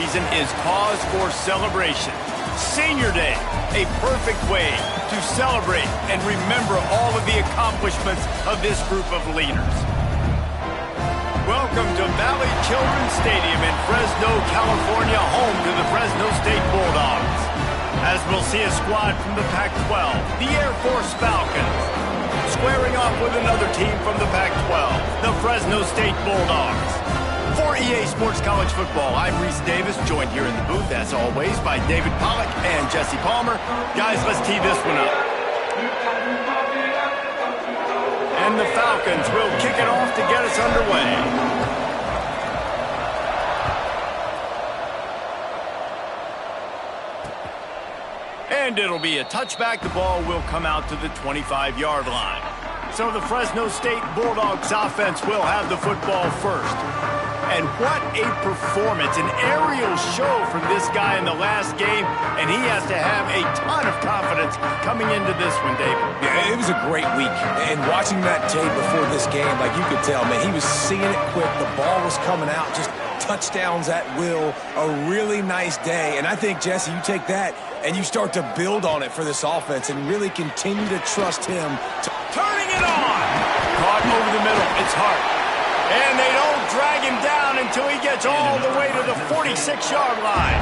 season is cause for celebration. Senior Day, a perfect way to celebrate and remember all of the accomplishments of this group of leaders. Welcome to Valley Children's Stadium in Fresno, California, home to the Fresno State Bulldogs. As we'll see a squad from the Pac-12, the Air Force Falcons, squaring off with another team from the Pac-12, the Fresno State Bulldogs. For EA Sports College Football, I'm Reese Davis, joined here in the booth, as always, by David Pollack and Jesse Palmer. Guys, let's tee this one up. And the Falcons will kick it off to get us underway. And it'll be a touchback. The ball will come out to the 25-yard line. So the Fresno State Bulldogs offense will have the football first. And what a performance, an aerial show from this guy in the last game, and he has to have a ton of confidence coming into this one, David. Yeah, it was a great week, and watching that tape before this game, like you could tell, man, he was seeing it quick, the ball was coming out, just touchdowns at will, a really nice day. And I think, Jesse, you take that and you start to build on it for this offense and really continue to trust him. Turning it on! Caught over the middle, it's Hart. And they don't drag him down until he gets all the way to the 46-yard line.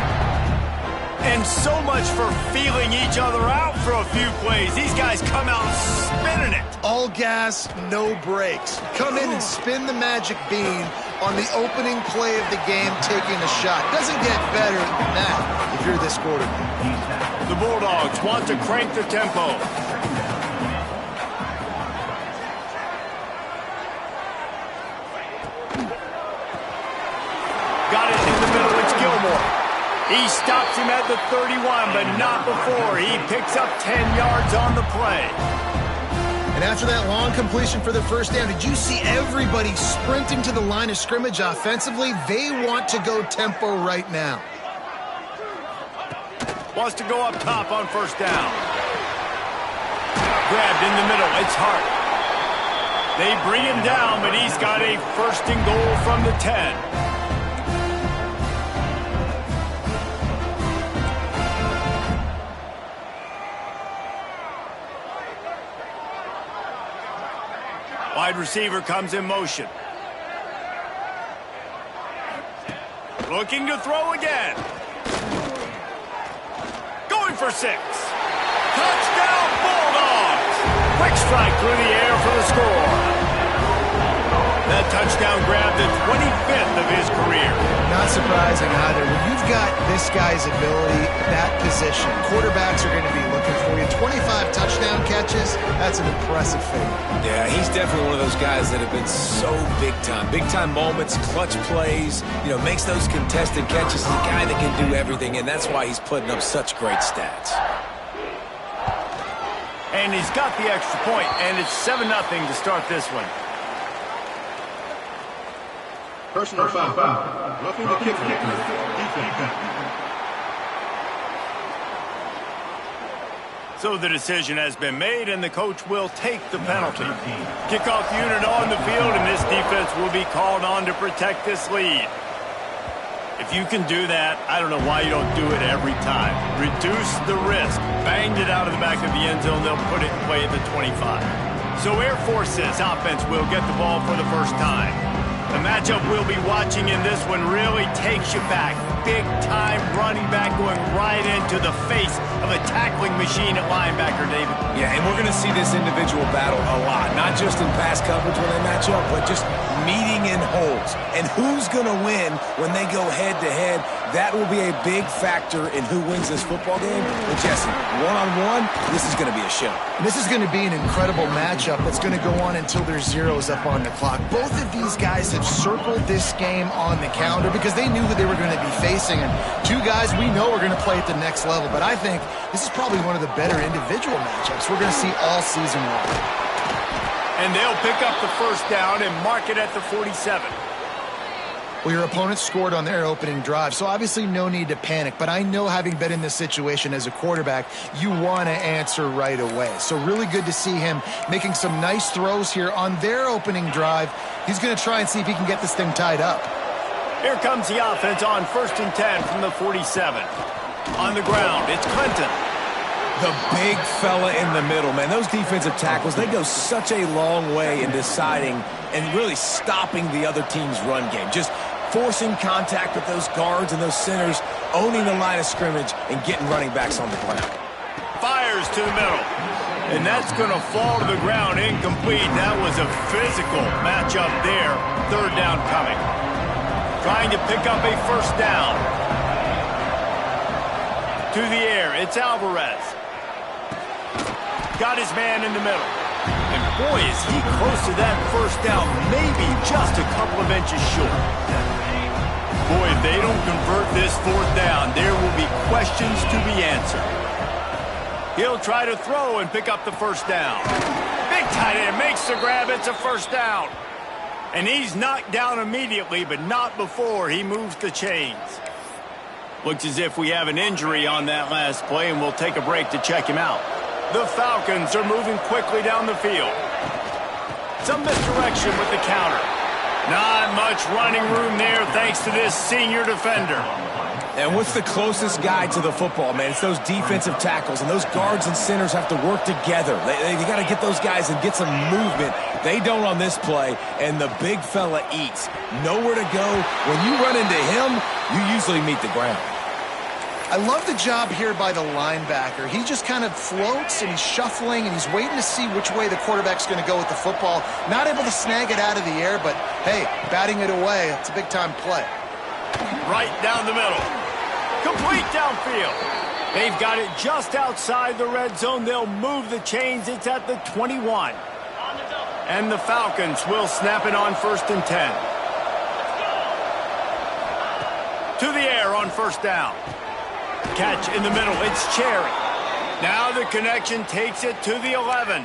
And so much for feeling each other out for a few plays. These guys come out spinning it. All gas, no brakes. Come in and spin the magic bean on the opening play of the game, taking a shot. Doesn't get better than that if you're this quarterback. The Bulldogs want to crank the tempo. Got it in the middle, it's Gilmore. He stops him at the 31, but not before. He picks up 10 yards on the play. And after that long completion for the first down, did you see everybody sprinting to the line of scrimmage offensively? They want to go tempo right now. Wants to go up top on first down. Grabbed in the middle, it's Hart. They bring him down, but he's got a first and goal from the 10. Wide receiver comes in motion. Looking to throw again. Going for 6. Touchdown Bulldogs! Quick strike through the air for the score. That touchdown grabbed the 25th of his career. Not surprising either. When you've got this guy's ability, that position, quarterbacks are going to be looking for you. 25 touchdown catches, that's an impressive figure. Yeah, he's definitely one of those guys that have been so big time. Big time moments, clutch plays, makes those contested catches. He's a guy that can do everything, and that's why he's putting up such great stats. And he's got the extra point, and it's 7-0 to start this one. Personal foul. Roughing the kicker. Defense. So the decision has been made, and the coach will take the penalty. Kickoff unit on the field, and this defense will be called on to protect this lead. If you can do that, I don't know why you don't do it every time. Reduce the risk. Banged it out of the back of the end zone. They'll put it in play at the 25. So Air Force's offense will get the ball for the first time. The matchup we'll be watching in this one really takes you back. Big-time running back going right into the face of a tackling machine at linebacker, David. Yeah, and we're going to see this individual battle a lot. Not just in pass coverage when they match up, but just meeting in holes. And who's going to win when they go head-to-head, that will be a big factor in who wins this football game. But Jesse, one-on-one, this is going to be a show. This is going to be an incredible matchup that's going to go on until there's zeros up on the clock. Both of these guys have circled this game on the calendar because they knew who they were going to be facing. And two guys we know are going to play at the next level. But I think this is probably one of the better individual matchups we're going to see all season long. And they'll pick up the first down and mark it at the 47. Well, your opponent scored on their opening drive, so obviously no need to panic. But I know, having been in this situation as a quarterback, you want to answer right away. So really good to see him making some nice throws here on their opening drive. He's going to try and see if he can get this thing tied up. Here comes the offense on 1st and 10 from the 47. On the ground, it's Clinton. The big fella in the middle, man. Those defensive tackles, they go such a long way in deciding and really stopping the other team's run game. Just forcing contact with those guards and those centers, owning the line of scrimmage, and getting running backs on the ground. Fires to the middle. And that's going to fall to the ground incomplete. That was a physical matchup there. 3rd down coming. Trying to pick up a 1st down. To the air, it's Alvarez. Got his man in the middle. And boy, is he close to that 1st down. Maybe just a couple of inches short. Boy, if they don't convert this 4th down, there will be questions to be answered. He'll try to throw and pick up the 1st down. Big tight end makes the grab. It's a 1st down. And he's knocked down immediately, but not before he moves the chains. Looks as if we have an injury on that last play, and we'll take a break to check him out. The Falcons are moving quickly down the field. Some misdirection with the counter. Not much running room there thanks to this senior defender. And what's the closest guy to the football, man? It's those defensive tackles, and those guards and centers have to work together. They got to get those guys and get some movement. They don't on this play, and the big fella eats. Nowhere to go. When you run into him, you usually meet the ground. I love the job here by the linebacker. He just kind of floats, and he's shuffling, and he's waiting to see which way the quarterback's going to go with the football. Not able to snag it out of the air, but, hey, batting it away, it's a big-time play. Right down the middle. Complete downfield. They've got it just outside the red zone. They'll move the chains. It's at the 21. And the Falcons will snap it on 1st and 10. To the air on 1st down. Catch in the middle. It's Cherry. Now the connection takes it to the 11.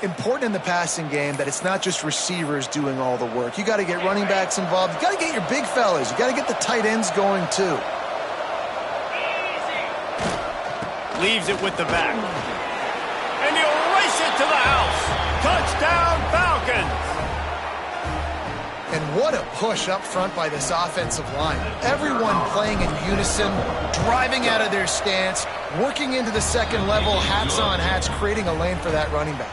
Important in the passing game that it's not just receivers doing all the work. You got to get running backs involved. You got to get your big fellas. You got to get the tight ends going too. Leaves it with the back. And he'll race it to the house. Touchdown, Falcons. And what a push up front by this offensive line. Everyone playing in unison, driving out of their stance, working into the second level, hats on hats, creating a lane for that running back.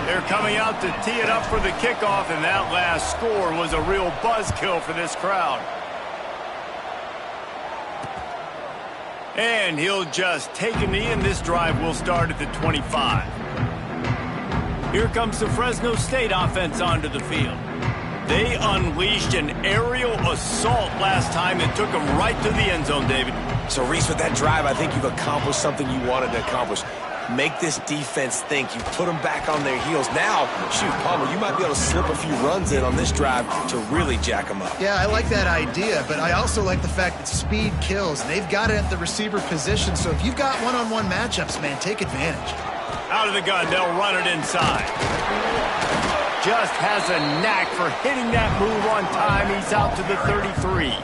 They're coming out to tee it up for the kickoff, and that last score was a real buzzkill for this crowd. And he'll just take a knee, and this drive will start at the 25. Here comes the Fresno State offense onto the field. They unleashed an aerial assault last time and took them right to the end zone, David. So, Reese, with that drive, I think you've accomplished something you wanted to accomplish. Make this defense think. You put them back on their heels. Now, shoot, Palmer, you might be able to slip a few runs in on this drive to really jack them up. Yeah, I like that idea, but I also like the fact that speed kills. And they've got it at the receiver position, so if you've got one-on-one matchups, man, take advantage. Out of the gun, they'll run it inside. Just has a knack for hitting that move on time. He's out to the 33.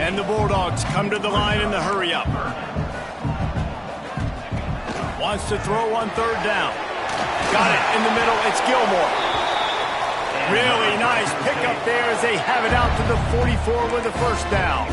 And the Bulldogs come to the line in the hurry-up. Wants to throw on 3rd down. Got it in the middle. It's Gilmore. Really nice pickup there as they have it out to the 44 with a 1st down.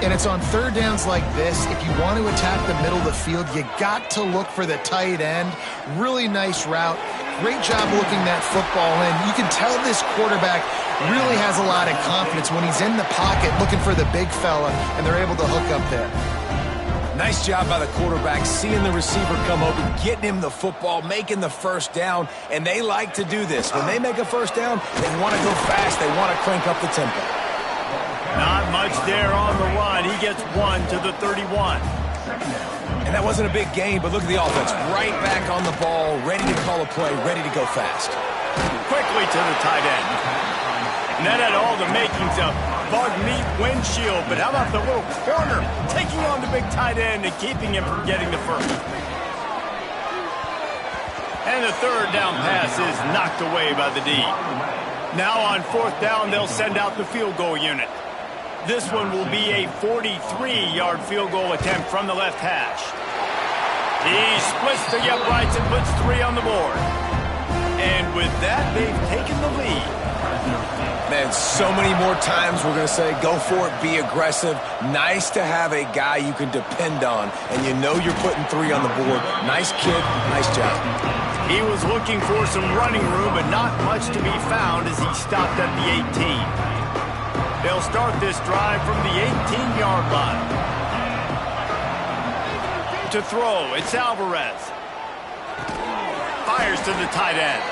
And it's on 3rd downs like this. If you want to attack the middle of the field, you got to look for the tight end. Really nice route. Great job looking that football in. You can tell this quarterback really has a lot of confidence when he's in the pocket looking for the big fella, and they're able to hook up there. Nice job by the quarterback, seeing the receiver come open, getting him the football, making the 1st down, and they like to do this. When they make a 1st down, they want to go fast. They want to crank up the tempo. Not much there on the run. He gets 1 to the 31. And that wasn't a big gain, but look at the offense. Right back on the ball, ready to call a play, ready to go fast. Quickly to the tight end. And that had all the makings of bug meat windshield, but how about the little corner taking on the big tight end and keeping him from getting the 1st? And the 3rd down pass is knocked away by the D. Now on 4th down, they'll send out the field goal unit. This one will be a 43-yard field goal attempt from the left hash. He splits the uprights and puts 3 on the board. And with that, they've taken the lead. Man, so many more times we're going to say, go for it, be aggressive. Nice to have a guy you can depend on, and you know you're putting 3 on the board. Nice kid, nice job. He was looking for some running room, but not much to be found as he stopped at the 18. They'll start this drive from the 18-yard line. To throw, it's Alvarez. Fires to the tight end.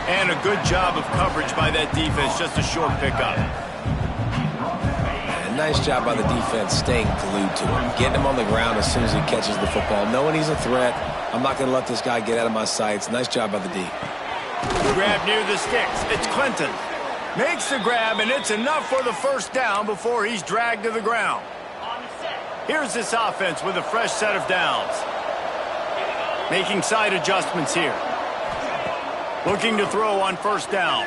And a good job of coverage by that defense, just a short pickup. And nice job by the defense staying glued to him, getting him on the ground as soon as he catches the football, knowing he's a threat. I'm not going to let this guy get out of my sights. Nice job by the D. Grab near the sticks. It's Clinton. Makes the grab, and it's enough for the first down before he's dragged to the ground. Here's this offense with a fresh set of downs. Making side adjustments here. Looking to throw on first down.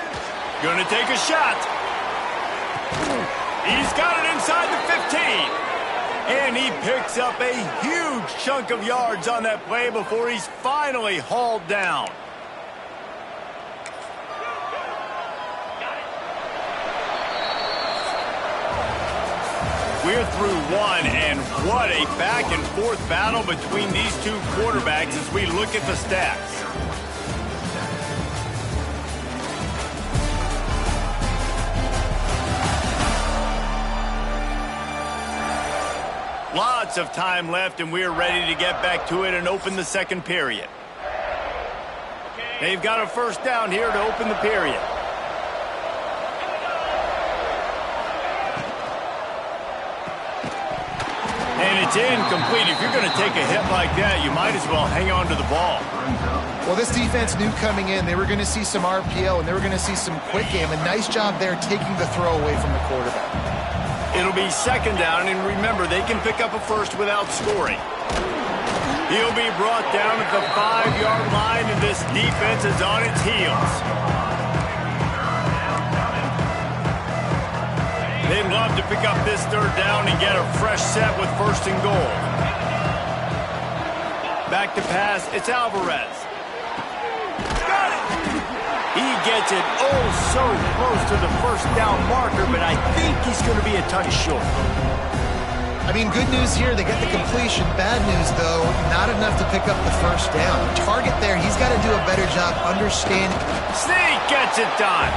Gonna take a shot. He's got it inside the 15. And he picks up a huge chunk of yards on that play before he's finally hauled down. We're through one, and what a back-and-forth battle between these two quarterbacks as we look at the stats. Lots of time left, and we're ready to get back to it and open the second period. They've got a first down here to open the period. And it's incomplete. If you're going to take a hit like that, you might as well hang on to the ball. Well, this defense knew coming in they were going to see some RPO and they were going to see some quick game. A nice job there taking the throw away from the quarterback. It'll be second down, and remember, they can pick up a first without scoring. He'll be brought down at the 5-yard line, and this defense is on its heels. They'd love to pick up this third down and get a fresh set with first and goal. Back to pass, it's Alvarez. Got it! He gets it oh so close to the first down marker, but I think he's going to be a touch short. I mean, good news here, they get the completion. Bad news, though, not enough to pick up the first down. Target there, he's got to do a better job understanding. Sneak gets it done.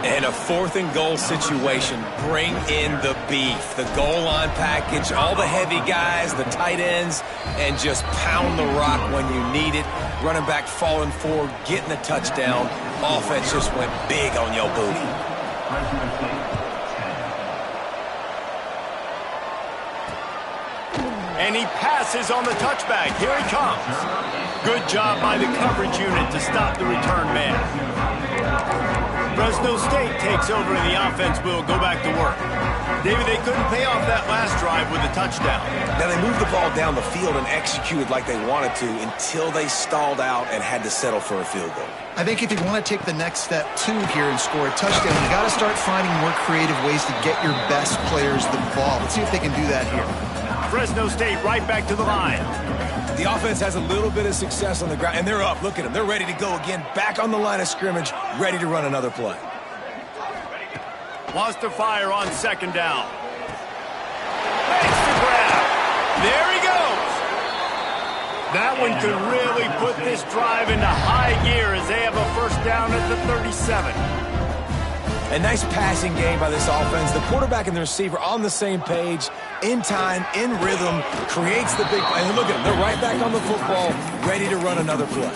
And a 4th and goal situation. Bring in the beef. The goal line package, all the heavy guys, the tight ends, and just pound the rock when you need it. Running back falling forward, getting the touchdown. Offense just went big on your booty. And he passes on the touchback. Here he comes. Good job by the coverage unit to stop the return man. Fresno State takes over and the offense will go back to work. David, they couldn't pay off that last drive with a touchdown. Now, they moved the ball down the field and executed like they wanted to until they stalled out and had to settle for a field goal. I think if you want to take the next step, too, here and score a touchdown, you got to start finding more creative ways to get your best players the ball. Let's see if they can do that here. Fresno State right back to the line. The offense has a little bit of success on the ground, and they're up. Look at them. They're ready to go again, back on the line of scrimmage, ready to run another play. Wants to fire on second down. Makes the grab. There he goes. That one could really put this drive into high gear as they have a first down at the 37. A nice passing game by this offense. The quarterback and the receiver on the same page, in time, in rhythm, creates the big play. And look at them. They're right back on the football, ready to run another play.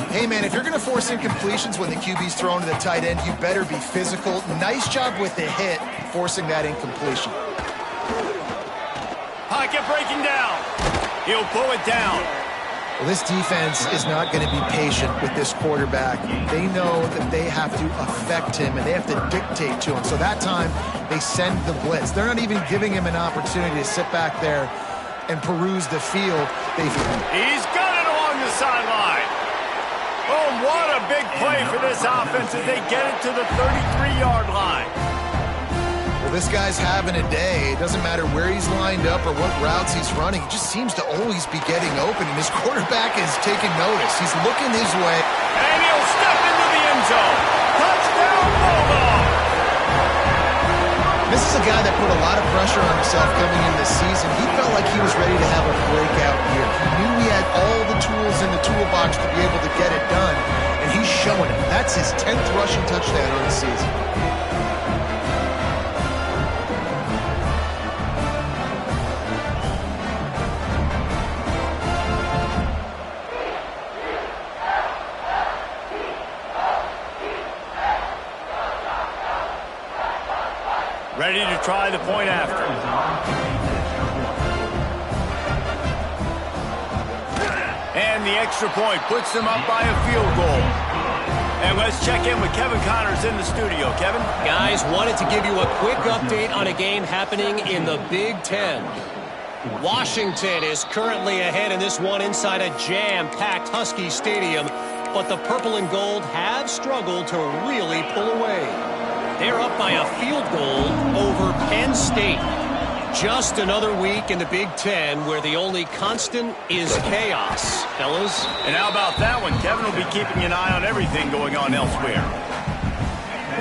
Hey, man, if you're going to force incompletions when the QB's thrown to the tight end, you better be physical. Nice job with the hit, forcing that incompletion. Pocket breaking down. He'll pull it down. Well, this defense is not going to be patient with this quarterback. They know that they have to affect him, and they have to dictate to him. So that time, they send the blitz. They're not even giving him an opportunity to sit back there and peruse the field. He's got it along the sideline. Oh, what a big play for this offense as they get it to the 33-yard line. Well, this guy's having a day. It doesn't matter where he's lined up or what routes he's running. He just seems to always be getting open, and his quarterback is taking notice. He's looking his way. And he'll step into the end zone. Touchdown, Bulldog! This is a guy that put a lot of pressure on himself coming in this season. He felt like he was ready to have a breakout year. He knew he had all the tools in the toolbox to be able to get it done, and he's showing it. That's his 10th rushing touchdown on the season. Ready to try the point after. And the extra point puts them up by a field goal. And let's check in with Kevin Connors in the studio. Kevin? Guys, wanted to give you a quick update on a game happening in the Big Ten. Washington is currently ahead in this one inside a jam-packed Husky Stadium, but the purple and gold have struggled to really pull away. They're up by a field goal over Penn State. Just another week in the Big Ten where the only constant is chaos, fellas. And how about that one? Kevin will be keeping an eye on everything going on elsewhere.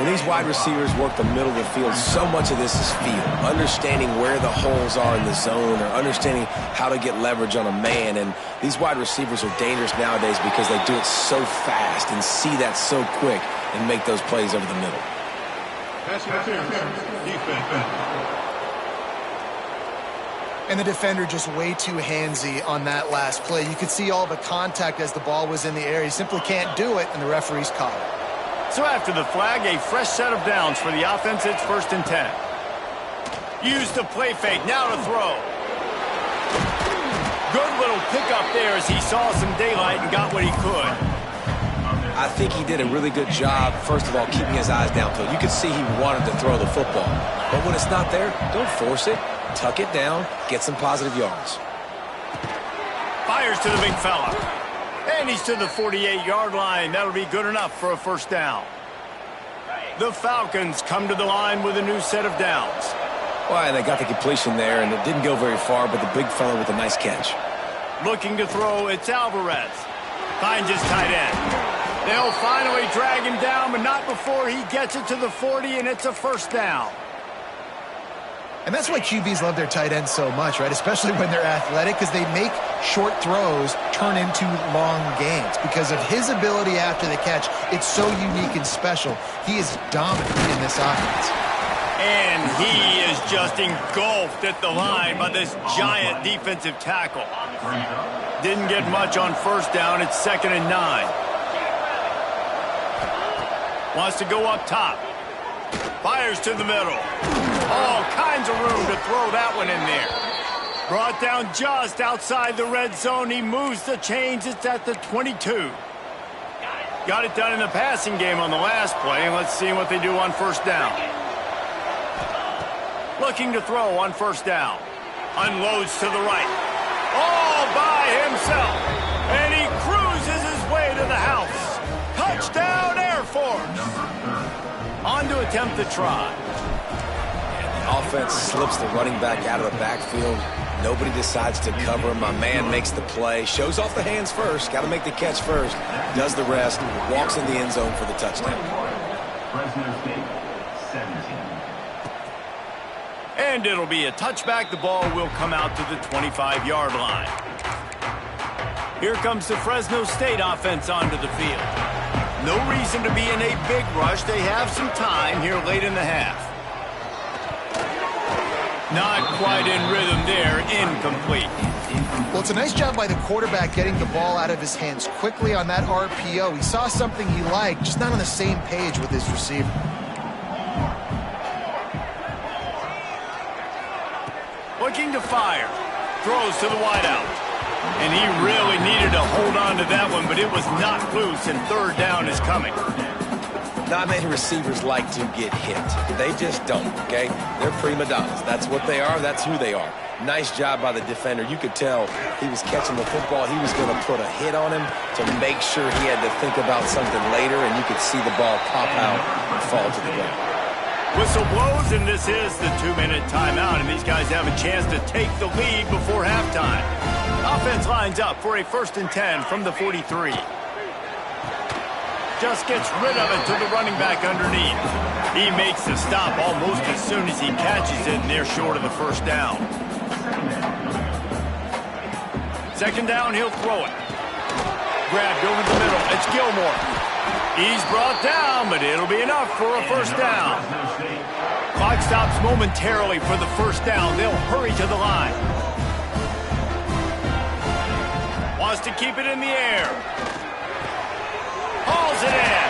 When these wide receivers work the middle of the field, so much of this is feel. Understanding where the holes are in the zone or understanding how to get leverage on a man. And these wide receivers are dangerous nowadays because they do it so fast and see that so quick and make those plays over the middle. And the defender just way too handsy on that last play. You could see all the contact as the ball was in the air. He simply can't do it, and the referees caught it. So after the flag, a fresh set of downs for the offense. It's 1st and 10. Use the play fake. Now to throw. Good little pickup there as he saw some daylight and got what he could. I think he did a really good job, first of all, keeping his eyes downfield. You could see he wanted to throw the football. But when it's not there, don't force it. Tuck it down, get some positive yards. Fires to the big fella. And he's to the 48-yard line. That'll be good enough for a first down. The Falcons come to the line with a new set of downs. Well, and they got the completion there, and it didn't go very far, but the big fella with a nice catch. Looking to throw, it's Alvarez. Finds his tight end. They'll finally drag him down, but not before he gets it to the 40, and it's a first down. And that's why QBs love their tight ends so much, right? Especially when they're athletic, because they make short throws turn into long gains. Because of his ability after the catch, it's so unique and special. He is dominant in this offense. And he is just engulfed at the line by this giant defensive tackle. Didn't get much on first down. It's 2nd and 9. Wants to go up top. Fires to the middle. All kinds of room to throw that one in there. Brought down just outside the red zone. He moves the chains. It's at the 22. Got it done in the passing game on the last play. And let's see what they do on first down. Looking to throw on first down. Unloads to the right. All by himself. And he cruises his way to the house. Touchdown, Air Force. On to attempt the try. And the offense slips the running back out of the backfield. Nobody decides to cover him. My man makes the play. Shows off the hands first. Got to make the catch first. Does the rest. Walks in the end zone for the touchdown. And it'll be a touchback. The ball will come out to the 25-yard line. Here comes the Fresno State offense onto the field. No reason to be in a big rush. They have some time here late in the half. Not quite in rhythm there. Incomplete. Well, it's a nice job by the quarterback getting the ball out of his hands quickly on that RPO. He saw something he liked, just not on the same page with his receiver. Looking to fire. Throws to the wideout. And he really needed to hold on to that one, but it was not loose, and third down is coming. Not many receivers like to get hit. They just don't, okay? They're prima donnas. That's what they are. That's who they are. Nice job by the defender. You could tell he was catching the football. He was going to put a hit on him to make sure he had to think about something later, and you could see the ball pop out and fall to the ground. Whistle blows, and this is the 2-minute timeout, and these guys have a chance to take the lead before halftime. Offense lines up for a 1st and 10 from the 43. just gets rid of it to the running back underneath. He makes the stop almost as soon as he catches it, and they're short of the first down. Second down, he'll throw it. Grabbed over the middle. It's Gilmore. He's brought down, but it'll be enough for a first down. Clock stops momentarily for the first down. They'll hurry to the line. Wants to keep it in the air. Hauls it in.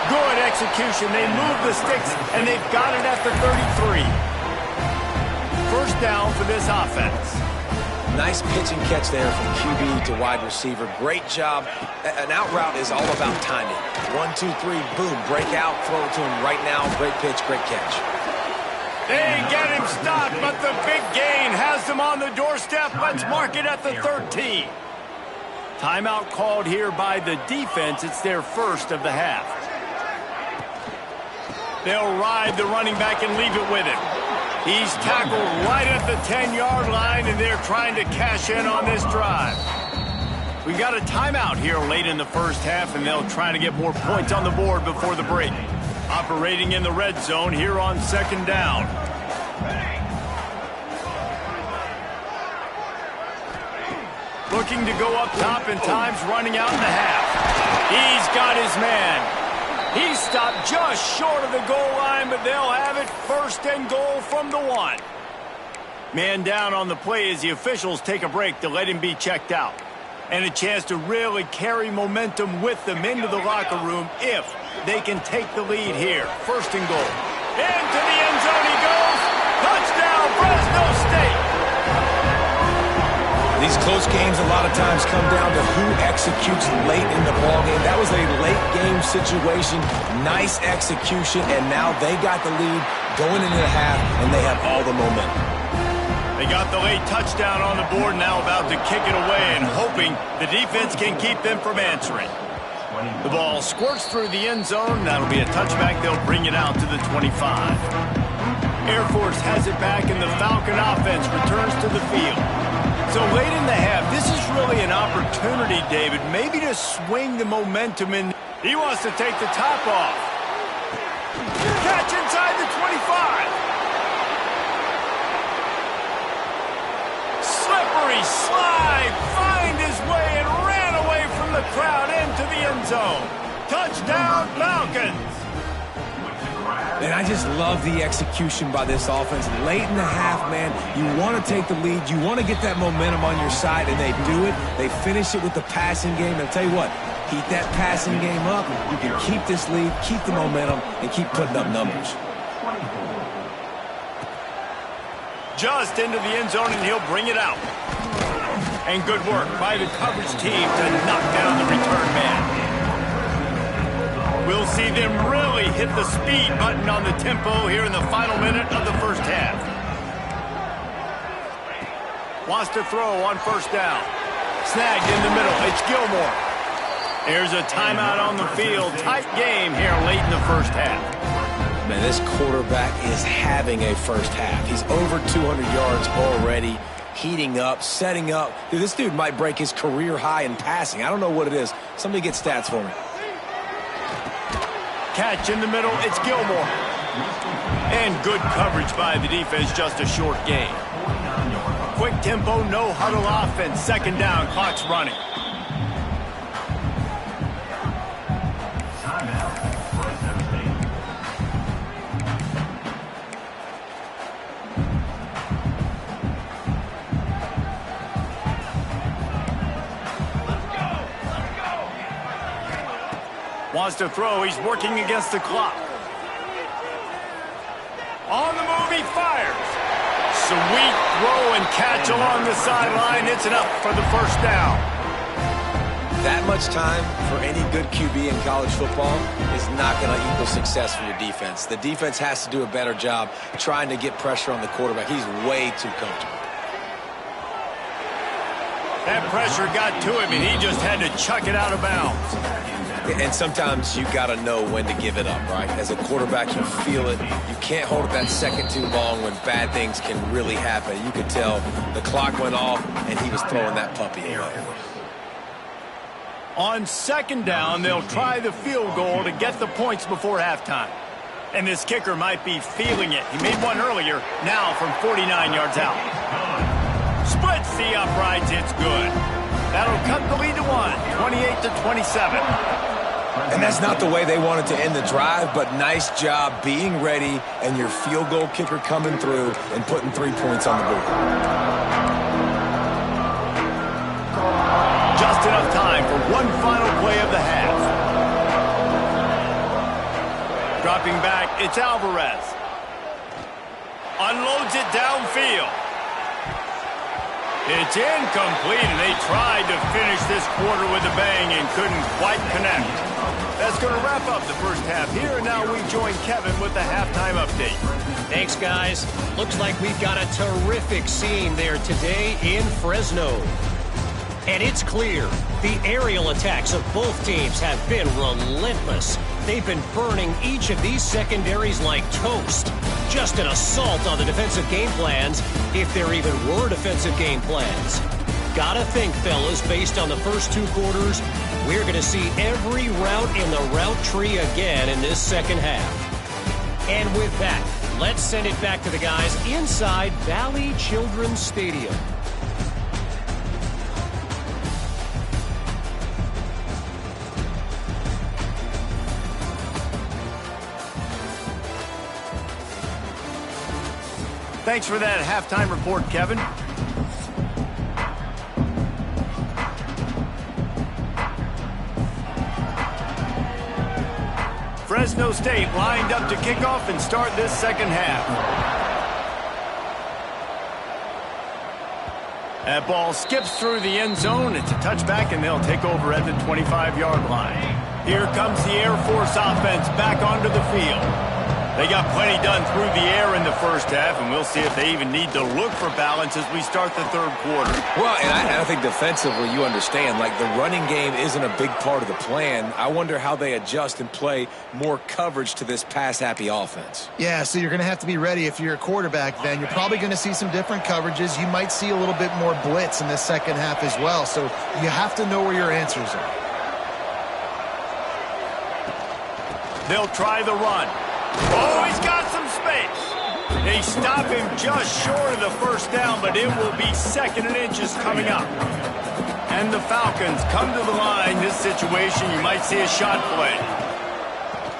Good execution. They move the sticks, and they've got it at the 33. First down for this offense. Nice pitch and catch there from QB to wide receiver. Great job. An out route is all about timing. 1, 2, 3, boom, break out, throw it to him right now. Great pitch, great catch. They get him stopped, but the big gain has them on the doorstep. Let's mark it at the 13. Timeout called here by the defense. It's their first of the half. They'll ride the running back and leave it with him. He's tackled right at the 10-yard line, and they're trying to cash in on this drive. We've got a timeout here late in the first half, and they'll try to get more points on the board before the break. Operating in the red zone here on second down. Looking to go up top, and time's running out in the half. He's got his man. He stopped just short of the goal line, but they'll have it first and goal from the 1. Man down on the play as the officials take a break to let him be checked out. And a chance to really carry momentum with them into the locker room if they can take the lead here. First and goal. Into the end zone he goes. Touchdown, Fresno State. These close games a lot of times come down to who executes late in the ballgame. That was a late game situation. Nice execution, and now they got the lead going into the half, and they have all the momentum. They got the late touchdown on the board, now about to kick it away and hoping the defense can keep them from answering. The ball squirts through the end zone. That'll be a touchback. They'll bring it out to the 25. Air Force has it back, and the Falcon offense returns to the field. So late in the half, this is really an opportunity, David, maybe to swing the momentum in. He wants to take the top off. Catch inside the 25. Slippery slide, find his way and ran away from the crowd into the end zone. Touchdown, Falcons. And I just love the execution by this offense. Late in the half, man, you want to take the lead. You want to get that momentum on your side, and they do it. They finish it with the passing game. And I'll tell you what, keep that passing game up. You can keep this lead, keep the momentum, and keep putting up numbers. Just into the end zone, and he'll bring it out. And good work by the coverage team to knock down the return man. We'll see them really hit the speed button on the tempo here in the final minute of the first half. Wants to throw on first down. Snagged in the middle. It's Gilmore. There's a timeout on the field. Tight game here late in the first half. Man, this quarterback is having a first half. He's over 200 yards already, heating up, setting up. Dude, this dude might break his career high in passing. I don't know what it is. Somebody get stats for me. Catch in the middle, it's Gilmore. And good coverage by the defense, just a short gain. Quick tempo, no huddle offense. Second down, clock's running. Wants to throw. He's working against the clock. On the move, he fires. Sweet throw and catch along the sideline. It's enough for the first down. That much time for any good QB in college football is not going to equal success for your defense. The defense has to do a better job trying to get pressure on the quarterback. He's way too comfortable. That pressure got to him, and he just had to chuck it out of bounds. And sometimes you got to know when to give it up, right? As a quarterback, you feel it. You can't hold it that second too long when bad things can really happen. You could tell the clock went off, and he was throwing that puppy away. On second down, they'll try the field goal to get the points before halftime. And this kicker might be feeling it. He made one earlier, now from 49 yards out. Splits the uprights, it's good. That'll cut the lead to 28-27. And that's not the way they wanted to end the drive, but nice job being ready and your field goal kicker coming through and putting 3 points on the board. Just enough time for one final play of the half. Dropping back, it's Alvarez. Unloads it downfield. It's incomplete, and they tried to finish this quarter with a bang and couldn't quite connect. That's going to wrap up the first half here, and now we join Kevin with the halftime update. Thanks, guys. Looks like we've got a terrific scene there today in Fresno. And it's clear, the aerial attacks of both teams have been relentless. They've been burning each of these secondaries like toast. Just an assault on the defensive game plans, if there even were defensive game plans. Gotta think, fellas, based on the first 2 quarters, we're going to see every route in the route tree again in this second half. And with that, let's send it back to the guys inside Valley Children's Stadium. Thanks for that halftime report, Kevin. Fresno State lined up to kick off and start this second half. That ball skips through the end zone. It's a touchback, and they'll take over at the 25-yard line. Here comes the Air Force offense back onto the field. They got plenty done through the air in the first half, and we'll see if they even need to look for balance as we start the third quarter. Well, and I think defensively, you understand, like the running game isn't a big part of the plan. I wonder how they adjust and play more coverage to this pass-happy offense. Yeah, so you're going to have to be ready if you're a quarterback then. You're probably going to see some different coverages. You might see a little bit more blitz in this second half as well, so you have to know where your answers are. They'll try the run. Oh, he's got some space. They stop him just short of the first down, but it will be 2nd and inches coming up. And the Falcons come to the line. This situation, you might see a shot play.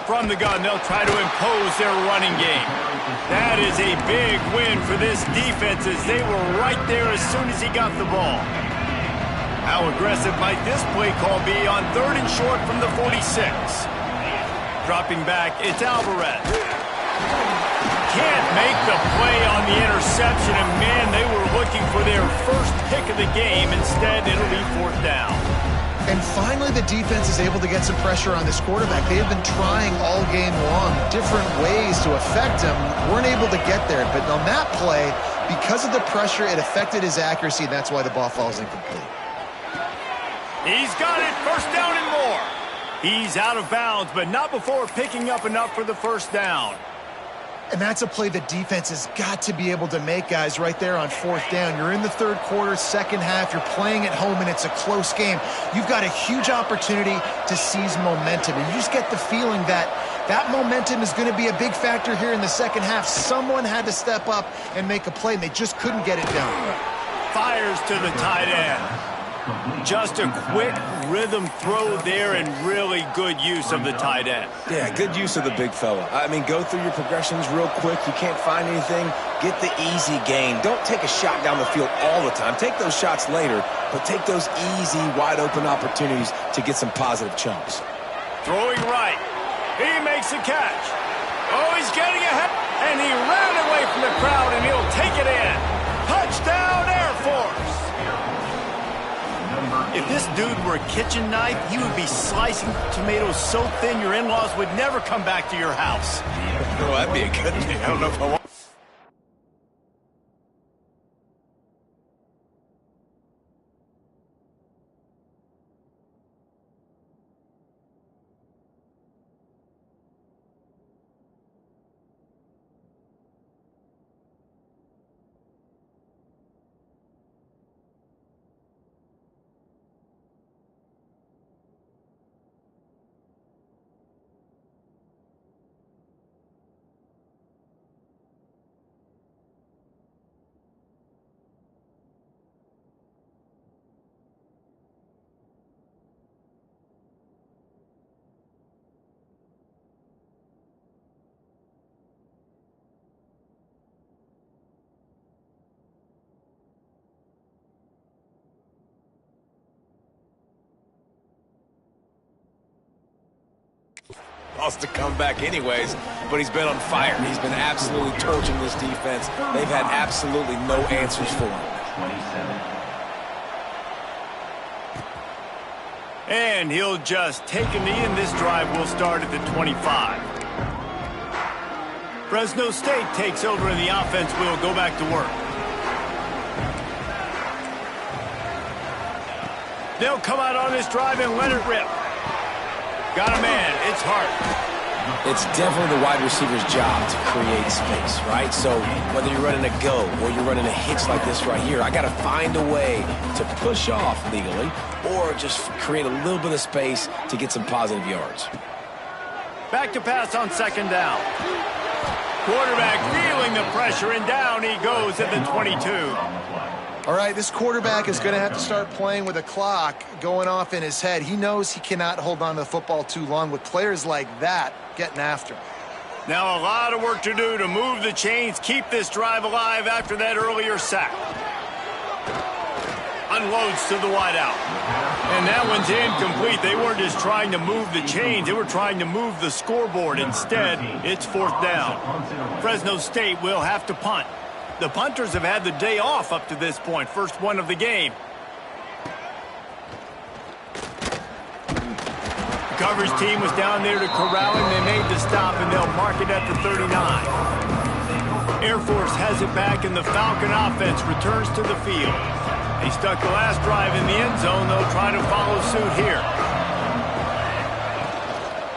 From the gun, they'll try to impose their running game. That is a big win for this defense as they were right there as soon as he got the ball. How aggressive might this play call be on 3rd and short from the 46? Dropping back, it's Alvarez. Can't make the play on the interception, and man, they were looking for their first pick of the game. Instead, it'll be 4th down. And finally, the defense is able to get some pressure on this quarterback. They have been trying all game long different ways to affect him. Weren't able to get there, but on that play, because of the pressure, it affected his accuracy, and that's why the ball falls incomplete. He's got it, 1st down and more. He's out of bounds, but not before picking up enough for the 1st down. And that's a play the defense has got to be able to make, guys, right there on 4th down. You're in the 3rd quarter, second half. You're playing at home, and it's a close game. You've got a huge opportunity to seize momentum. And you just get the feeling that that momentum is going to be a big factor here in the second half. Someone had to step up and make a play, and they just couldn't get it done. Fires to the tight end. Just a quick rhythm throw there and really good use of the tight end. Yeah, good use of the big fella. I mean, go through your progressions real quick. You can't find anything, get the easy gain. Don't take a shot down the field all the time. Take those shots later, but take those easy, wide-open opportunities to get some positive chunks. Throwing right. He makes a catch. Oh, he's getting ahead. And he ran away from the crowd, and he'll take it in. Touchdown, Air Force. If this dude were a kitchen knife, he would be slicing tomatoes so thin your in-laws would never come back to your house. Oh, that'd be a good thing. I don't know if I want... lost the comeback anyways, but he's been on fire. He's been absolutely torching this defense. They've had absolutely no answers for him. And he'll just take a knee, and this drive will start at the 25. Fresno State takes over, and the offense will go back to work. They'll come out on this drive and let it rip. Got a man. It's Hart. It's definitely the wide receiver's job to create space, right? So whether you're running a go or you're running a hitch like this right here, I got to find a way to push off legally or just create a little bit of space to get some positive yards. Back to pass on second down. Quarterback feeling the pressure, and down he goes at the 22. All right, this quarterback is going to have to start playing with a clock going off in his head. He knows he cannot hold on to the football too long with players like that getting after him. Now a lot of work to do to move the chains, keep this drive alive after that earlier sack. Unloads to the wideout. And that one's incomplete. They weren't just trying to move the chains. They were trying to move the scoreboard. Instead, it's fourth down. Fresno State will have to punt. The punters have had the day off up to this point. First one of the game. The coverage team was down there to corral him. They made the stop, and they'll mark it at the 39. Air Force has it back, and the Falcon offense returns to the field. They stuck the last drive in the end zone. They'll try to follow suit here.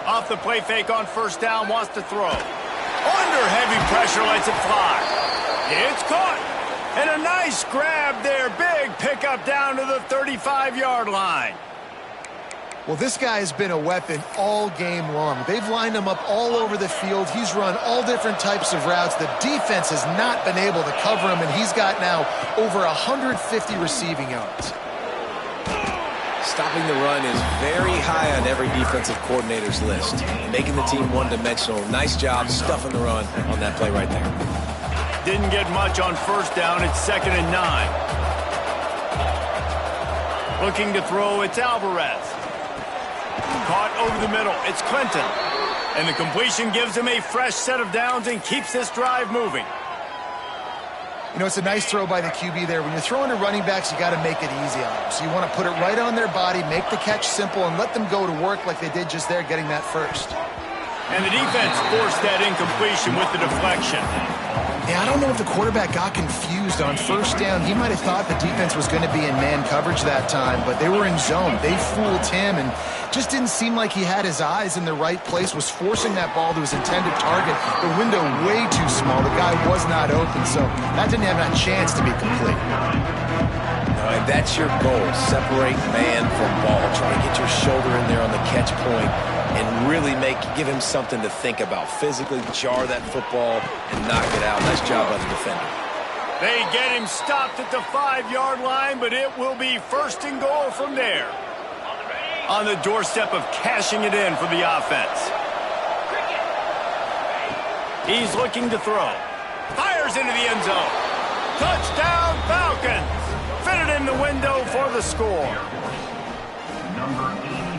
Off the play fake on first down, wants to throw. Under heavy pressure, lets it fly. It's caught. And a nice grab there. Big pickup down to the 35-yard line. Well, this guy has been a weapon all game long. They've lined him up all over the field. He's run all different types of routes. The defense has not been able to cover him, and he's got now over 150 receiving yards. Stopping the run is very high on every defensive coordinator's list. Making the team one-dimensional. Nice job stuffing the run on that play right there. Didn't get much on first down. It's 2nd and 9. Looking to throw, it's Alvarez. Caught over the middle. It's Clinton. And the completion gives him a fresh set of downs and keeps this drive moving. You know, it's a nice throw by the QB there. When you're throwing to running backs, you got to make it easy on them. So you want to put it right on their body, make the catch simple, and let them go to work like they did just there, getting that first. And the defense forced that incompletion with the deflection. Yeah, I don't know if the quarterback got confused on first down. He might have thought the defense was going to be in man coverage that time, but they were in zone. They fooled him and just didn't seem like he had his eyes in the right place, was forcing that ball to his intended target. The window way too small. The guy was not open, so that didn't have a chance to be complete. All right, that's your goal. Separate man from ball. Try to get your shoulder in there on the catch point and really give him something to think about. Physically jar that football and knock it out. Nice job by the defender. They get him stopped at the 5-yard line, but it will be 1st and goal from there. On the doorstep of cashing it in for the offense. He's looking to throw. Fires into the end zone. Touchdown, Falcons. Fitted in the window for the score.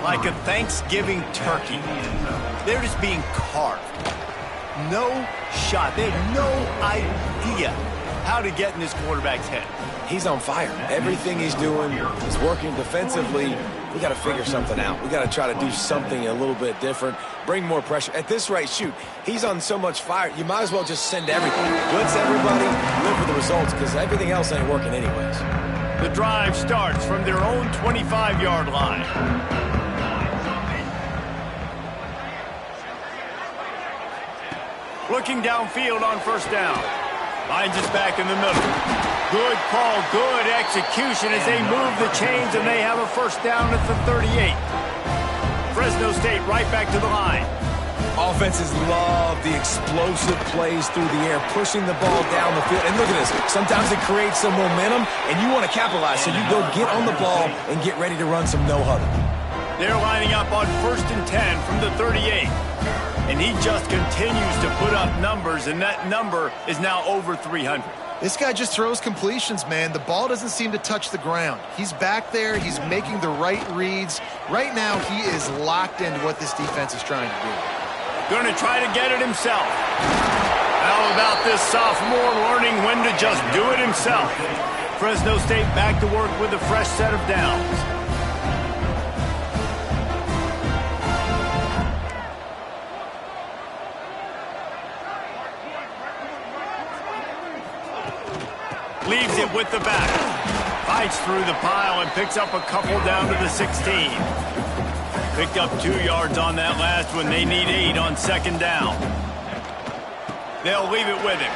Like a Thanksgiving turkey. They're just being carved. No shot. They have no idea how to get in this quarterback's head. He's on fire. Everything he's doing is working defensively. We got to figure something out. We got to try to do something a little bit different. Bring more pressure. At this rate, shoot, he's on so much fire, you might as well just send everything. Blitz everybody, look for the results, because everything else ain't working anyways. The drive starts from their own 25-yard line. Looking downfield on first down. Finds us back in the middle. Good call, good execution as they move the chains, and they have a first down at the 38. Fresno State right back to the line. Offenses love the explosive plays through the air, pushing the ball down the field. And look at this. Sometimes it creates some momentum, and you want to capitalize. So you go get on the ball and get ready to run some no-huddle. They're lining up on 1st and 10 from the 38. And he just continues to put up numbers, and that number is now over 300. This guy just throws completions, man. The ball doesn't seem to touch the ground. He's back there. He's making the right reads. Right now, he is locked into what this defense is trying to do. Going to try to get it himself. How about this sophomore learning when to just do it himself? Fresno State back to work with a fresh set of downs. Leaves it with the back. Fights through the pile and picks up a couple down to the 16. Picked up 2 yards on that last one. They need 8 on second down. They'll leave it with him.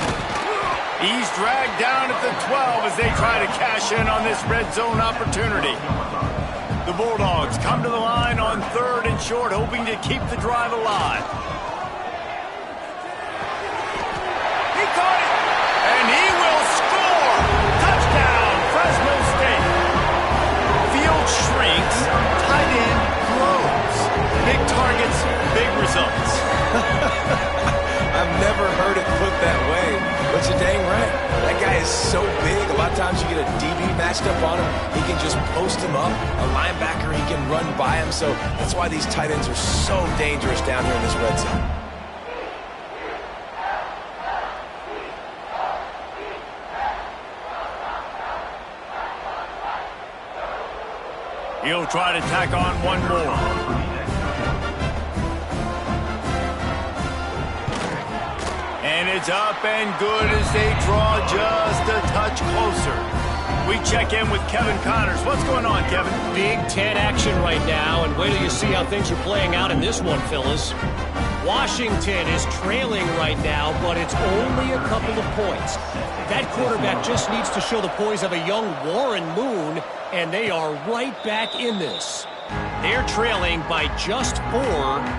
He's dragged down at the 12 as they try to cash in on this red zone opportunity. The Bulldogs come to the line on 3rd and short, hoping to keep the drive alive. He caught it, and he will score! Touchdown, Fresno State. Field shrinks, tight end grows. Big targets, big results. I've never heard it put that way, but you're dang right. That guy is so big, a lot of times you get a DB matched up on him. He can just post him up. A linebacker, he can run by him. So that's why these tight ends are so dangerous down here in this red zone. He'll try to tack on one more. And it's up and good as they draw just a touch closer. We check in with Kevin Connors. What's going on, Kevin? Big Ten action right now, and wait till you see how things are playing out in this one, Phyllis. Washington is trailing right now, but it's only a couple of points. That quarterback just needs to show the poise of a young Warren Moon, and they are right back in this. They're trailing by just 4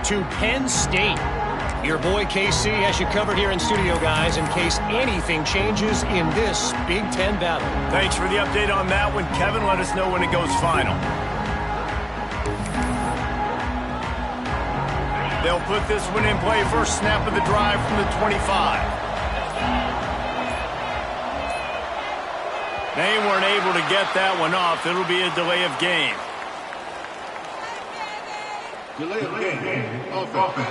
to Penn State. Your boy KC has you covered here in studio, guys, in case anything changes in this Big Ten battle. Thanks for the update on that one, Kevin. Let us know when it goes final. They'll put this one in play. First snap of the drive from the 25. They weren't able to get that one off. It'll be a delay of game. Delay of game. Offense.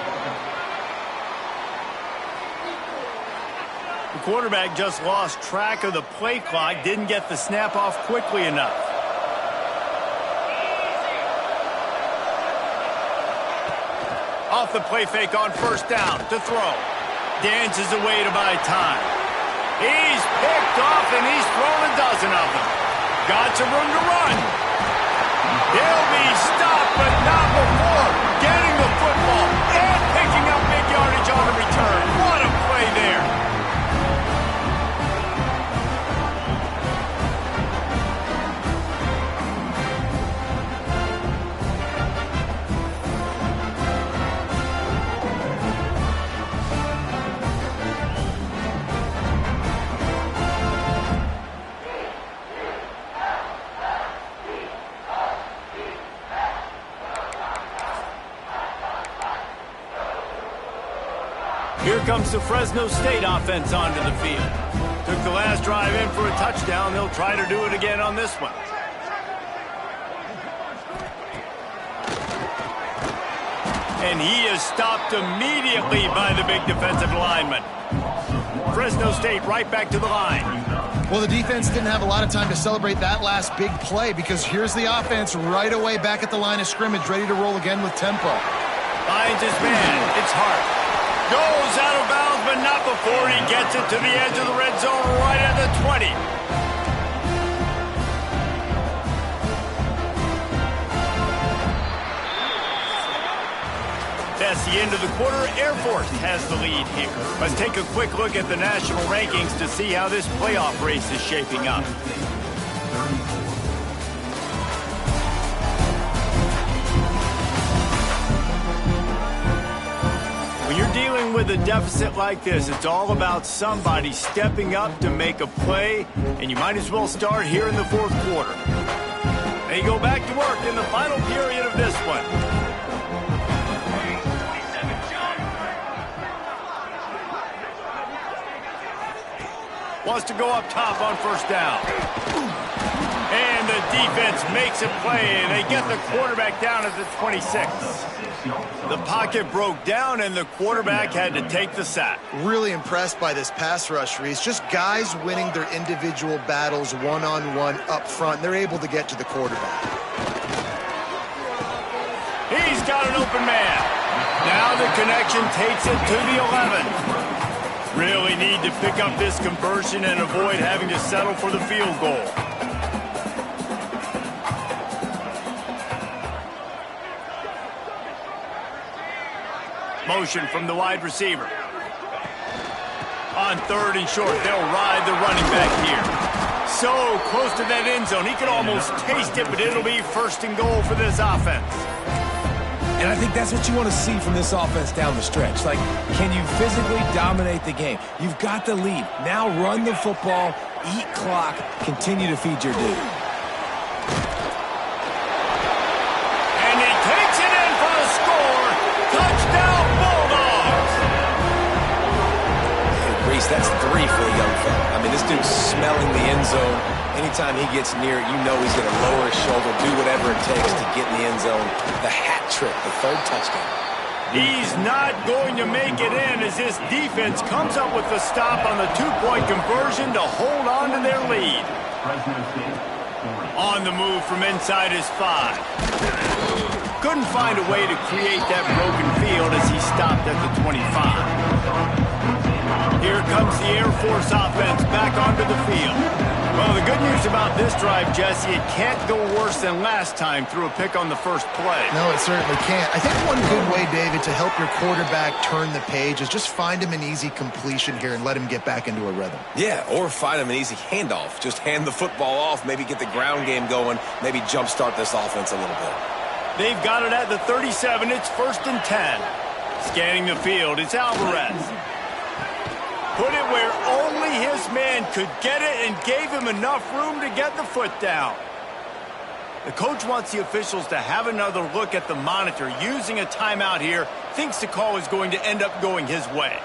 The quarterback just lost track of the play clock, didn't get the snap off quickly enough. Off the play fake on first down to throw. Dances away to buy time. He's picked off and he's thrown a dozen of them. Got some room to run. He'll be stopped, but not before getting the football and picking up big yardage on the return. What a play there. Here comes the Fresno State offense onto the field. Took the last drive in for a touchdown. They'll try to do it again on this one. And he is stopped immediately by the big defensive lineman. Fresno State right back to the line. Well, the defense didn't have a lot of time to celebrate that last big play because here's the offense right away back at the line of scrimmage, ready to roll again with tempo. Finds his man. It's Hart. Goes out of bounds, but not before he gets it to the edge of the red zone right at the 20. That's the end of the quarter. Air Force has the lead here. Let's take a quick look at the national rankings to see how this playoff race is shaping up. When you're dealing with a deficit like this, it's all about somebody stepping up to make a play, and you might as well start here in the fourth quarter. They go back to work in the final period of this one. Wants to go up top on first down. And the defense makes a play, and they get the quarterback down at the 26. The pocket broke down, and the quarterback had to take the sack. Really impressed by this pass rush, Reese. Just guys winning their individual battles one-on-one up front. They're able to get to the quarterback. He's got an open man. Now the connection takes it to the 11. Really need to pick up this conversion and avoid having to settle for the field goal. Motion from the wide receiver. On 3rd and short, they'll ride the running back here. So close to that end zone, he can almost taste it, but it'll be 1st and goal for this offense. And I think that's what you want to see from this offense down the stretch. Like, can you physically dominate the game? You've got the lead. Now run the football, eat clock, continue to feed your dude. And he takes it in for the score. Touchdown, Bulldogs! Hey, Reese, that's 3 for a young fella. I mean, this dude's smelling the end zone. Anytime he gets near it, you know he's going to lower his shoulder, do whatever it takes to get in the end zone. The hat trick, the 3rd touchdown. He's not going to make it in as this defense comes up with the stop on the 2-point conversion to hold on to their lead. On the move from inside his 5. Couldn't find a way to create that broken field as he stopped at the 25. Here comes the Air Force offense back onto the field. Well, the good news about this drive, Jesse, it can't go worse than last time through a pick on the first play. No, it certainly can't. I think one good way, David, to help your quarterback turn the page is just find him an easy completion here and let him get back into a rhythm. Yeah, or find him an easy handoff. Just hand the football off, maybe get the ground game going, maybe jumpstart this offense a little bit. They've got it at the 37. It's 1st and 10. Scanning the field, it's Alvarez. Put it where only his man could get it and gave him enough room to get the foot down. The coach wants the officials to have another look at the monitor. Using a timeout here, thinks the call is going to end up going his way.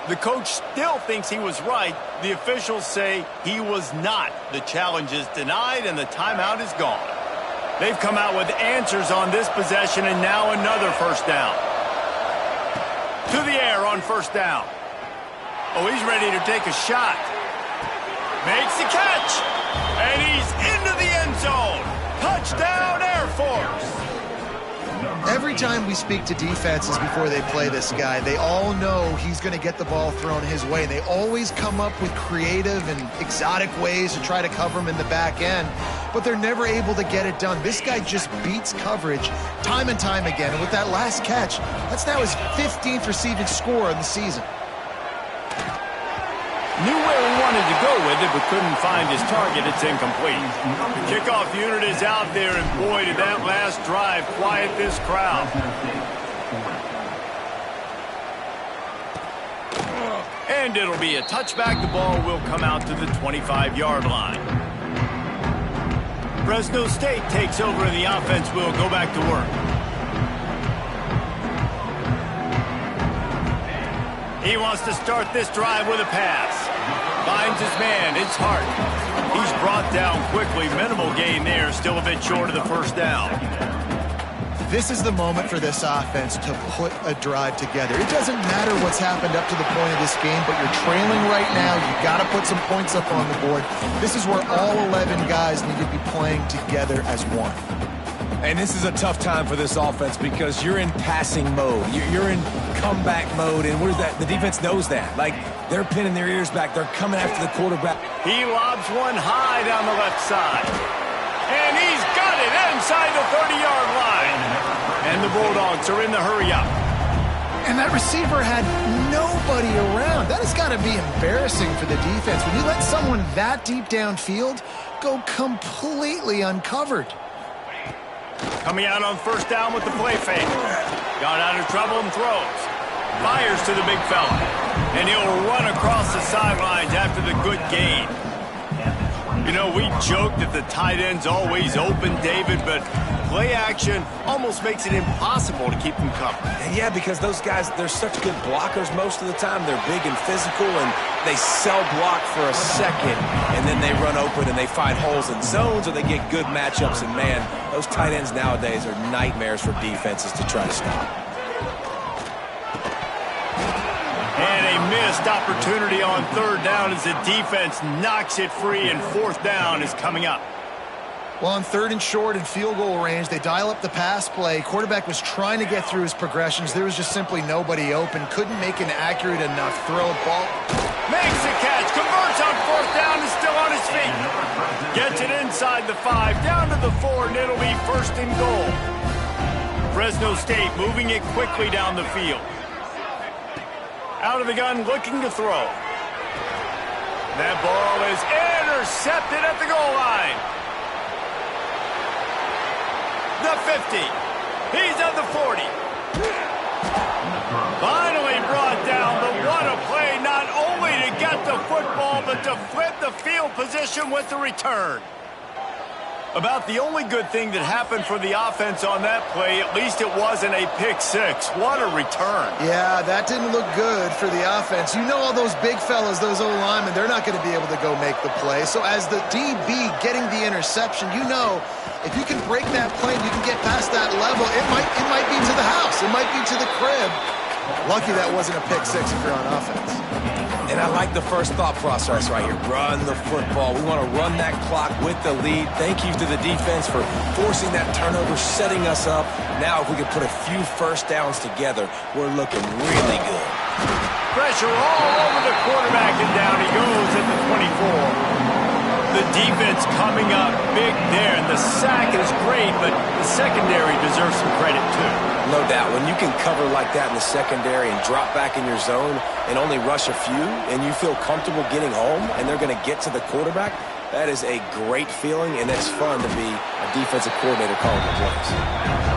The coach still thinks he was right. The officials say he was not. The challenge is denied and the timeout is gone. They've come out with answers on this possession and now another 1st down. To the air on 1st down. Oh, he's ready to take a shot. Makes the catch. And he's into the end zone. Touchdown, Air Force. Every time we speak to defenses before they play this guy, they all know he's going to get the ball thrown his way. They always come up with creative and exotic ways to try to cover him in the back end, but they're never able to get it done. This guy just beats coverage time and time again, and with that last catch, that's now his 15th receiving score in the season. Knew where he wanted to go with it, but couldn't find his target. It's incomplete. The kickoff unit is out there, and boy, did that last drive quiet this crowd. And it'll be a touchback. The ball will come out to the 25-yard line. Fresno State takes over, and the offense will go back to work. He wants to start this drive with a pass. Finds his man, it's Hart. He's brought down quickly. Minimal gain there, still a bit short of the 1st down. This is the moment for this offense to put a drive together. It doesn't matter what's happened up to the point of this game, but you're trailing right now. You've got to put some points up on the board. This is where all 11 guys need to be playing together as one. And this is a tough time for this offense because you're in passing mode. You're in comeback mode, and where's that? The defense knows that. Like, they're pinning their ears back. They're coming after the quarterback. He lobs one high down the left side. And he's got it inside the 30-yard line. And the Bulldogs are in the hurry-up. And that receiver had nobody around. That has got to be embarrassing for the defense. When you let someone that deep downfield go completely uncovered. Coming out on 1st down with the play fake. Got out of trouble and throws. Fires to the big fella. And he'll run across the sidelines after the good gain. You know, we joke that the tight end's always open, David, but play action almost makes it impossible to keep them covered. And yeah, because those guys, they're such good blockers most of the time. They're big and physical, and they cell block for a second, and then they run open and they find holes in zones, or they get good matchups. And, man, those tight ends nowadays are nightmares for defenses to try to stop. And a missed opportunity on third down as the defense knocks it free, and fourth down is coming up. Well, on third and short and field goal range, they dial up the pass play. Quarterback was trying to get through his progressions. There was just simply nobody open. Couldn't make an accurate enough throw. Ball makes the catch, converts on fourth down, is still on his feet. Gets it inside the 5, down to the 4, and it'll be first and goal. Fresno State moving it quickly down the field. Out of the gun, looking to throw. That ball is intercepted at the goal line. The 50. He's at the 40. Finally brought down, but what a play, not only to get the football, but to flip the field position with the return. About the only good thing that happened for the offense on that play, at least it wasn't a pick six. What a return. Yeah, that didn't look good for the offense. You know all those big fellas, those O-linemen, they're not going to be able to go make the play. So as the DB getting the interception, you know if you can break that plane, you can get past that level, it might be to the house. It might be to the crib. Lucky that wasn't a pick six if you're on offense. And I like the first thought process right here. Run the football. We want to run that clock with the lead. Thank you to the defense for forcing that turnover, setting us up. Now if we can put a few first downs together, we're looking really good. Pressure all over the quarterback, and down he goes at the 24. The defense coming up big there, and the sack is great, but the secondary deserves some credit too. No doubt. When you can cover like that in the secondary and drop back in your zone and only rush a few, and you feel comfortable getting home and they're going to get to the quarterback, that is a great feeling, and it's fun to be a defensive coordinator calling the plays.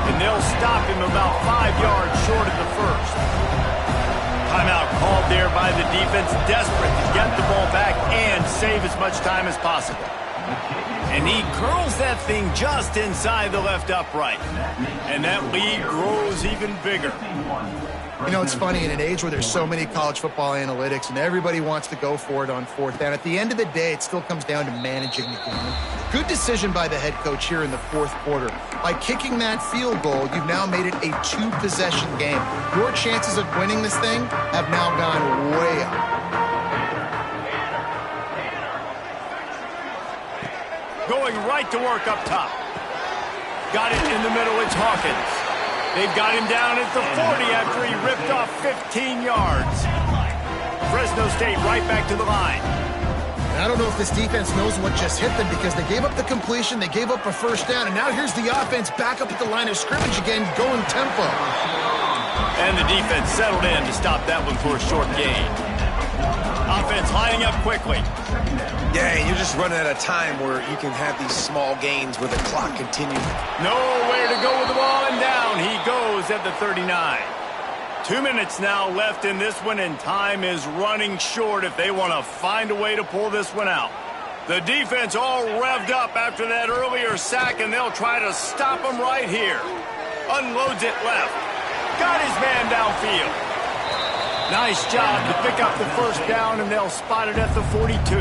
And they'll stop him about 5 yards short of the first. Timeout called there by the defense, desperate to get the ball back and save as much time as possible. And he curls that thing just inside the left upright. And that lead grows even bigger. You know, it's funny, in an age where there's so many college football analytics and everybody wants to go for it on fourth down, at the end of the day, it still comes down to managing the game. Good decision by the head coach here in the fourth quarter. By kicking that field goal, you've now made it a two-possession game. Your chances of winning this thing have now gone way up. Going right to work up top. Got it in the middle, it's Hawkins. They've got him down at the 40 after he ripped off 15 yards. Fresno State right back to the line. And I don't know if this defense knows what just hit them, because they gave up the completion, they gave up a first down, and now here's the offense back up at the line of scrimmage again, going tempo. And the defense settled in to stop that one for a short gain. Offense lining up quickly. Yeah, and you're just running at a time where you can have these small gains where the clock continues. Nowhere to go with the ball, and down he goes at the 39. 2 minutes now left in this one, and time is running short if they want to find a way to pull this one out. The defense all revved up after that earlier sack, and they'll try to stop him right here. Unloads it left. Got his man downfield. Nice job to pick up the first down, and they'll spot it at the 42.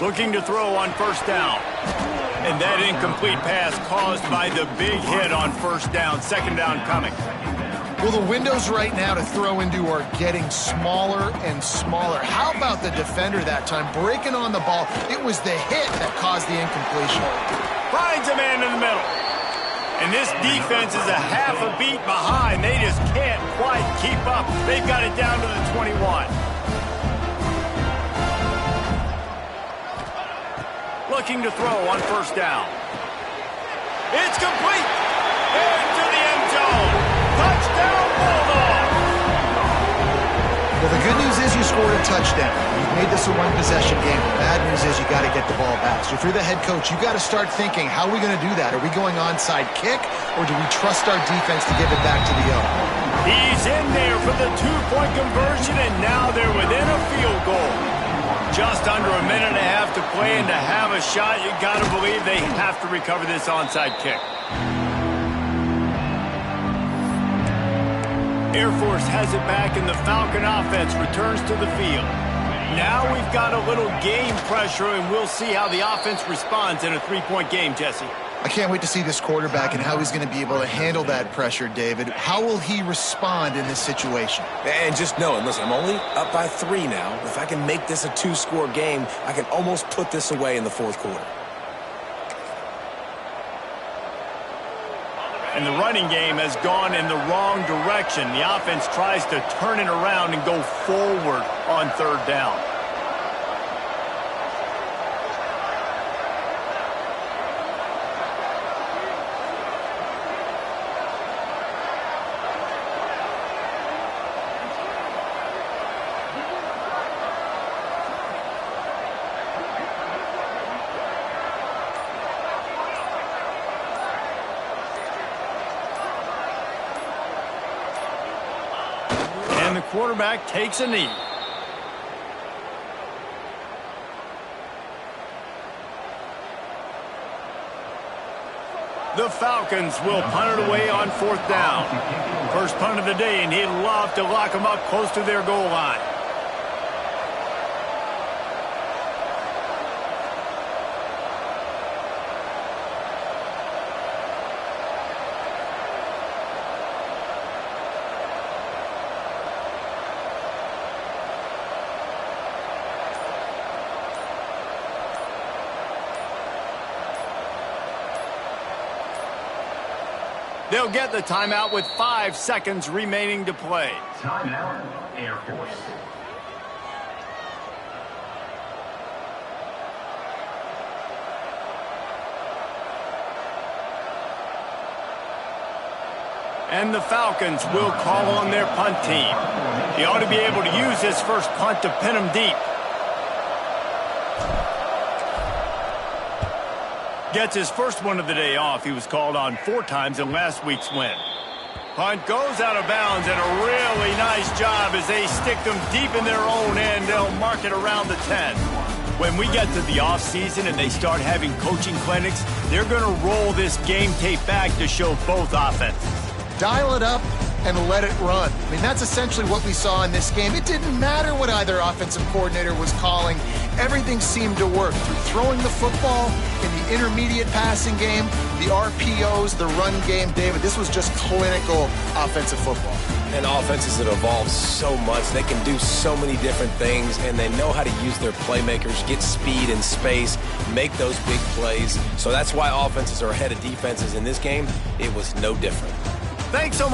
Looking to throw on first down. And that incomplete pass caused by the big hit on first down. Second down coming. Well, the windows right now to throw into are getting smaller and smaller. How about the defender that time breaking on the ball? It was the hit that caused the incompletion. Finds a man in the middle. And this defense is a half a beat behind. They just can't quite keep up. They've got it down to the 21. Looking to throw on first down. It's complete. Into the end zone. Touchdown, Bulldogs! Well, the good news is you scored a touchdown. You've made this a one-possession game. The bad news is you got to get the ball back. So if you're the head coach, you got to start thinking, how are we going to do that? Are we going onside kick, or do we trust our defense to give it back to the O? He's in there for the two-point conversion, and now they're within a field goal. Just under a minute and a half to play, and to have a shot, you got to believe they have to recover this onside kick. Air Force has it back, and the Falcon offense returns to the field. Now we've got a little game pressure, and we'll see how the offense responds in a three-point game, Jesse. I can't wait to see this quarterback and how he's going to be able to handle that pressure, David. How will he respond in this situation? And just knowing, listen, I'm only up by 3 now. If I can make this a 2-score game, I can almost put this away in the fourth quarter. And the running game has gone in the wrong direction. The offense tries to turn it around and go forward on third down. And the quarterback takes a knee. The Falcons will punt it away on fourth down. First punt of the day, and he'd love to lock them up close to their goal line. They'll get the timeout with 5 seconds remaining to play. Timeout, Air Force. And the Falcons will call on their punt team. He ought to be able to use his first punt to pin them deep. Gets his first one of the day off. He was called on 4 times in last week's win. Punt goes out of bounds, and a really nice job as they stick them deep in their own end. They'll mark it around the 10. When we get to the offseason and they start having coaching clinics, they're going to roll this game tape back to show both offenses. Dial it up and let it run. I mean, that's essentially what we saw in this game. It didn't matter what either offensive coordinator was calling. Everything seemed to work through throwing the football, in the intermediate passing game, the RPOs, the run game. David, this was just clinical offensive football. And offenses that evolve so much, they can do so many different things, and they know how to use their playmakers, get speed and space, make those big plays. So that's why offenses are ahead of defenses in this game. It was no different. Thanks so much.